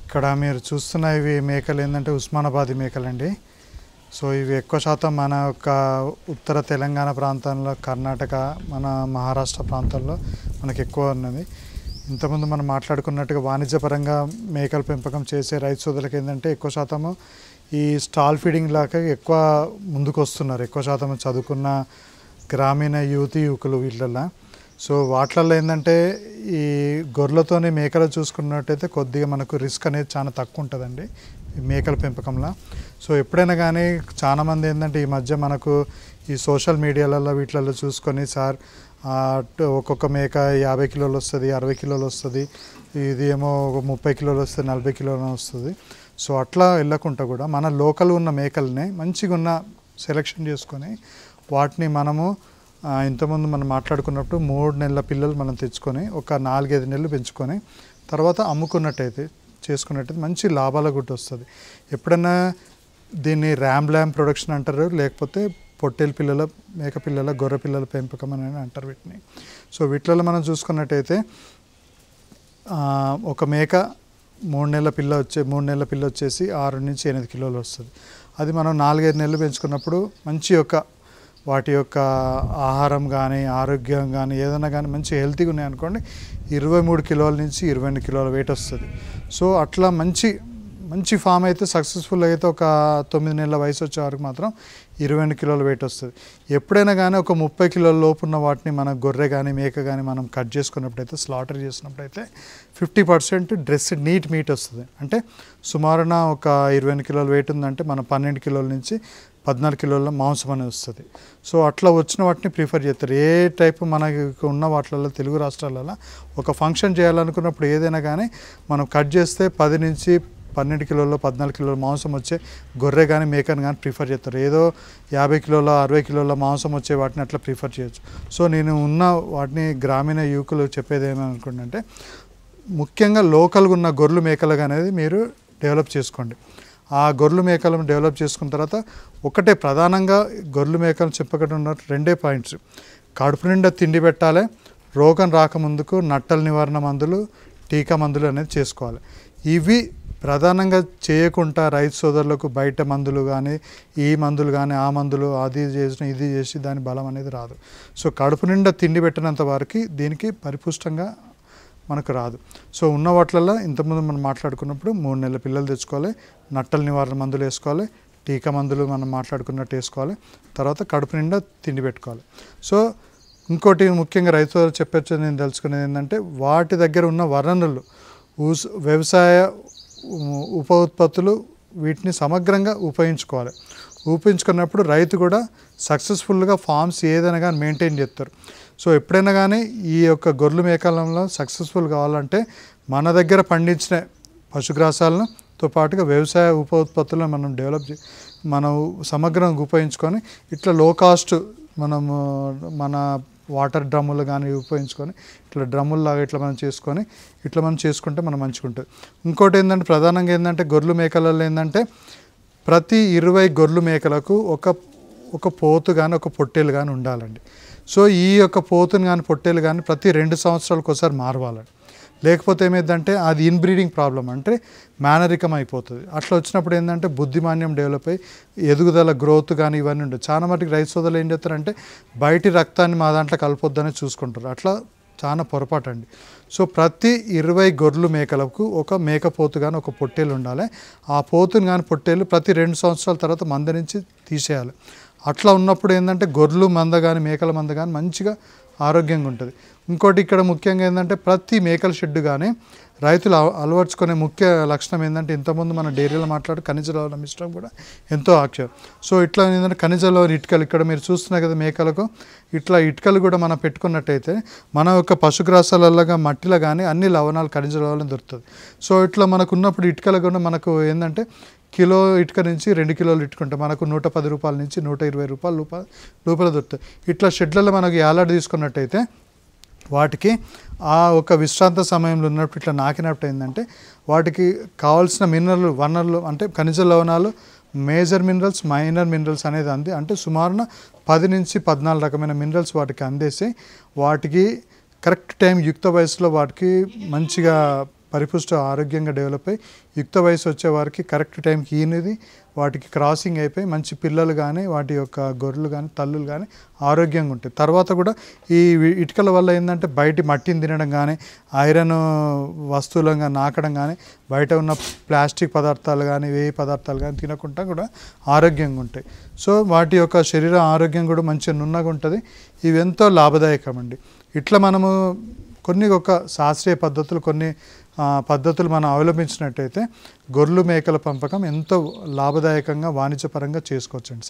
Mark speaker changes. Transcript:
Speaker 1: ఇక్కడ మీరు చూస్తున్న ఇవి మేకలు ఏంటంటే ఉస్మానాబాదీ మేకలండి. సో ఇవి ఎక్కువ శాతం మన యొక్క ఉత్తర తెలంగాణ ప్రాంతంలో, కర్ణాటక, మన మహారాష్ట్ర ప్రాంతాల్లో మనకు ఎక్కువ ఉన్నది. ఇంతకుముందు మనం మాట్లాడుకున్నట్టుగా వాణిజ్యపరంగా మేకల పెంపకం చేసే రైతు సోదరులకు ఏంటంటే ఎక్కువ శాతము ఈ స్టాల్ ఫీడింగ్ లాగా ఎక్కువ ముందుకు వస్తున్నారు. ఎక్కువ శాతం చదువుకున్న గ్రామీణ యువకులు వీళ్ళల్లో. సో వాటిల్లో ఏంటంటే ఈ గొర్రెలతోని మేకలు చూసుకున్నట్టయితే కొద్దిగా మనకు రిస్క్ అనేది చాలా తక్కువ ఉంటుందండి మేకల పెంపకంలో. సో ఎప్పుడైనా కానీ చాలామంది ఏంటంటే ఈ మధ్య మనకు ఈ సోషల్ మీడియాలలో వీటిలలో చూసుకొని సార్ ఒక్కొక్క మేక 50 కిలోలు వస్తుంది, 60 కిలోలు వస్తుంది, ఇది ఏమో 30 కిలోలు వస్తుంది, 40 కిలోలు వస్తుంది. సో అట్లా వెళ్ళకుండా కూడా మన లోకల్ ఉన్న మేకల్ని మంచిగా ఉన్న సెలెక్షన్ చేసుకొని వాటిని మనము ఇంతకుముందు మనం మాట్లాడుకున్నప్పుడు 3 నెలల పిల్లలు మనం తెచ్చుకొని ఒక 4-5 నెలలు పెంచుకొని తర్వాత అమ్ముకున్నట్టయితే చేసుకున్నట్టయితే మంచి లాభాల గుట్టు వస్తుంది. ఎప్పుడైనా దీన్ని ల్యామ్ ప్రొడక్షన్ అంటారు, లేకపోతే పొట్టేలు పిల్లల, మేక పిల్లల, గొర్రె పిల్లల పెంపకం అని అంటారు వీటిని. సో వీటిలో మనం చూసుకున్నట్టయితే ఒక మేక 3 నెలల పిల్ల వచ్చేసి 6 నుంచి 8 కిలోలు వస్తుంది. అది మనం 4-5 నెలలు పెంచుకున్నప్పుడు మంచి వాటి యొక్క ఆహారం కానీ, ఆరోగ్యం కానీ, ఏదైనా కానీ మంచి హెల్తీగా ఉన్నాయనుకోండి 23 కిలోల నుంచి 22 కిలోల వెయిట్ వస్తుంది. సో అట్లా మంచి ఫామ్ అయితే సక్సెస్ఫుల్ అయితే ఒక 9 నెలల వయసు వచ్చే వరకు మాత్రం 22 కిలోల వెయిట్ వస్తుంది. ఎప్పుడైనా కానీ ఒక 30 కిలోల లోపు ఉన్న వాటిని మన గొర్రె కానీ మేక కానీ మనం కట్ చేసుకున్నప్పుడైతే, స్లాటర్ చేసినప్పుడైతే 50% డ్రెస్డ్ నీట్ మీట్ వస్తుంది. అంటే సుమారున ఒక 22 కిలోల వెయిట్ ఉందంటే మనం 12 కిలోల నుంచి 14 కిలోల మాంసం అనేది వస్తుంది. సో అట్లా వచ్చిన వాటిని ప్రిఫర్ చేస్తారు. ఏ టైపు మనకి ఉన్న వాటిలలో తెలుగు రాష్ట్రాలలో ఒక ఫంక్షన్ చేయాలనుకున్నప్పుడు ఏదైనా కానీ మనం కట్ చేస్తే 10 నుంచి 12 కిలోల 14 కిలోల మాంసం వచ్చే గొర్రె కానీ మేకను కానీ ప్రిఫర్ చేస్తారు. ఏదో 50 కిలోల 60 కిలోల మాంసం వచ్చే వాటిని అట్లా ప్రిఫర్ చేయొచ్చు. సో నేను ఉన్న వాటిని గ్రామీణ యువకులు చెప్పేది ఏమనుకుంటే ముఖ్యంగా లోకల్గా ఉన్న గొర్రెలు మేకలు అనేది మీరు డెవలప్ చేసుకోండి. ఆ గొర్రెలు మేకలను డెవలప్ చేసుకున్న తర్వాత ఒకటే ప్రధానంగా గొర్రెలు మేకలు చెప్పకుండా ఉన్న 2 పాయింట్స్: కడుపు నిండా తిండి పెట్టాలి, రోగం రాకముందుకు నట్టల నివారణ మందులు, టీకా మందులు అనేది చేసుకోవాలి. ఇవి ప్రధానంగా చేయకుండా రైతు సోదరులకు బయట మందులు కానీ, ఈ మందులు కానీ, ఆ మందులు అది చేసిన ఇది చేసి దాని బలం అనేది రాదు. సో కడుపు నిండా తిండి పెట్టినంత వరకు దీనికి పరిపుష్టంగా మనకు రాదు. సో ఉన్న వాటిల్లో ఇంతకుముందు మనం మాట్లాడుకున్నప్పుడు 3 నెలల పిల్లలు తెచ్చుకోవాలి, నట్టల నివారణ మందులు వేసుకోవాలి, టీకా మందులు మనం మాట్లాడుకున్నట్టు వేసుకోవాలి, తర్వాత కడుపు నిండా తిండి పెట్టుకోవాలి. సో ఇంకోటి ముఖ్యంగా రైతు సోదరులు చెప్పచ్చు నేను తెలుసుకునేది ఏంటంటే వాటి దగ్గర ఉన్న వనరులు, వ్యవసాయ ఉప ఉత్పత్తులు వీటిని సమగ్రంగా ఉపయోగించుకున్నప్పుడు రైతు కూడా సక్సెస్ఫుల్గా ఫార్మ్స్ ఏదైనా కానీ మెయింటైన్ చేస్తారు. సో ఎప్పుడైనా కానీ ఈ యొక్క గొర్రెలు మేకలంలో సక్సెస్ఫుల్ కావాలంటే మన దగ్గర పండించిన పశుగ్రాసాలతో పాటుగా వ్యవసాయ ఉప ఉత్పత్తులను మనం సమగ్రంగా ఉపయోగించుకొని ఇట్లా లో కాస్ట్ మన వాటర్ డ్రమ్ములు కానీ ఉపయోగించుకొని ఇట్లా డ్రమ్ముల్లాగా ఇట్లా మనం చేసుకుంటే మనం మంచిగా ఉంటుంది. ఇంకోటి ఏంటంటే ప్రధానంగా ఏంటంటే గొర్రెలు మేకలలో ఏంటంటే ప్రతి 20 గొర్రెలు మేకలకు ఒక పోతు కానీ ఒక పొట్టేలు కానీ ఉండాలండి. సో ఈ యొక్క పోతుని కానీ పొట్టేలు కానీ ప్రతి 2 సంవత్సరాలకు ఒకసారి మారవాలండి. లేకపోతే ఏమైందంటే అది ఇన్బ్రీడింగ్ ప్రాబ్లం, అంటే మేనరికం అయిపోతుంది. అట్లా వచ్చినప్పుడు ఏంటంటే బుద్ధిమాన్యం డెవలప్ అయ్యి ఎదుగుదల గ్రోత్ కానీ ఇవన్నీ ఉండదు. చాలా మటుకు రైతు సోదరులు ఏం చేస్తారంటే బయటి రక్తాన్ని మా దాంట్లో కలపొద్దని చూసుకుంటారు. అట్లా చాలా పొరపాటు అండి. సో ప్రతి 20 గొర్రెలు మేకలకు ఒక మేకపోతు కానీ ఒక పొట్టేలు ఉండాలి. ఆ పోతుని కానీ పొట్టేలు ప్రతి 2 సంవత్సరాల తర్వాత మంద నుంచి తీసేయాలి. అట్లా ఉన్నప్పుడు ఏంటంటే గొర్రెలు మంద కానీ మేకల మంద కానీ మంచిగా ఆరోగ్యంగా ఉంటుంది. ఇంకోటి ఇక్కడ ముఖ్యంగా ఏంటంటే ప్రతి మేకల షెడ్ కానీ రైతులు అలవర్చుకునే ముఖ్య లక్షణం ఏంటంటే ఇంతకుముందు మన డైరీలో ఖనిజ లవణ మిశ్రమం కూడా ఎంతో ఆఖ్యం. సో ఇట్లా ఏంటంటే ఖనిజ లవణ ఇటుకలు ఇక్కడ మీరు చూస్తున్నారు కదా మేకలకు, ఇట్లా ఇటుకలు కూడా మనం పెట్టుకున్నట్టయితే మన యొక్క పశుగ్రాసాలలాగా మట్టిలో కానీ అన్ని లవణాలు ఖనిజ లవణం దొరుకుతుంది. సో ఇట్లా మనకు ఉన్నప్పుడు ఇటుకలు కూడా మనకు ఏంటంటే కిలో ఇటుక నుంచి 2 కిలోలు ఇటుకుంటే మనకు 110 రూపాయల నుంచి 120 రూపాయల లోపల దొరుకుతాయి. ఇట్లా షెడ్లలో మనకు ఏలాడ తీసుకున్నట్టయితే వాటికి ఆ ఒక విశ్రాంత సమయంలో ఉన్నప్పుడు ఇట్లా నాకినప్పుడు ఏంటంటే వాటికి కావాల్సిన వనరులు అంటే ఖనిజ లవణాలు, మేజర్ మినరల్స్, మైనర్ మినరల్స్ అనేది అంటే సుమారున 10 నుంచి 14 రకమైన మినరల్స్ వాటికి అందేసి వాటికి కరెక్ట్ టైం యుక్త వయసులో వాటికి మంచిగా పరిపుష్ట ఆరోగ్యంగా డెవలప్ అయ్యి యుక్త వయసు వచ్చే వారికి కరెక్ట్ టైంకి ఈనిది వాటికి క్రాసింగ్ అయిపోయి మంచి పిల్లలు కానీ వాటి యొక్క గొర్రెలు కానీ తల్లులు కానీ ఆరోగ్యంగా ఉంటాయి. తర్వాత కూడా ఈ ఇటుకల వల్ల ఏంటంటే బయట మట్టిని తినడం కానీ ఐరన్ వస్తువులుగా నాకడం కానీ బయట ఉన్న ప్లాస్టిక్ పదార్థాలు కానీ వేయి పదార్థాలు కానీ తినకుండా కూడా ఆరోగ్యంగా ఉంటాయి. సో వాటి యొక్క శరీర ఆరోగ్యం కూడా మంచిగా నున్నగా ఉంటుంది. ఇవి ఎంతో లాభదాయకం అండి. ఇట్లా మనము ఒక శాస్త్రీయ పద్ధతులు పద్ధతులు మనం అవలంబించినట్టయితే గొర్రెలు మేకల పెంపకం ఎంతో లాభదాయకంగా వాణిజ్యపరంగా చేసుకోవచ్చండి.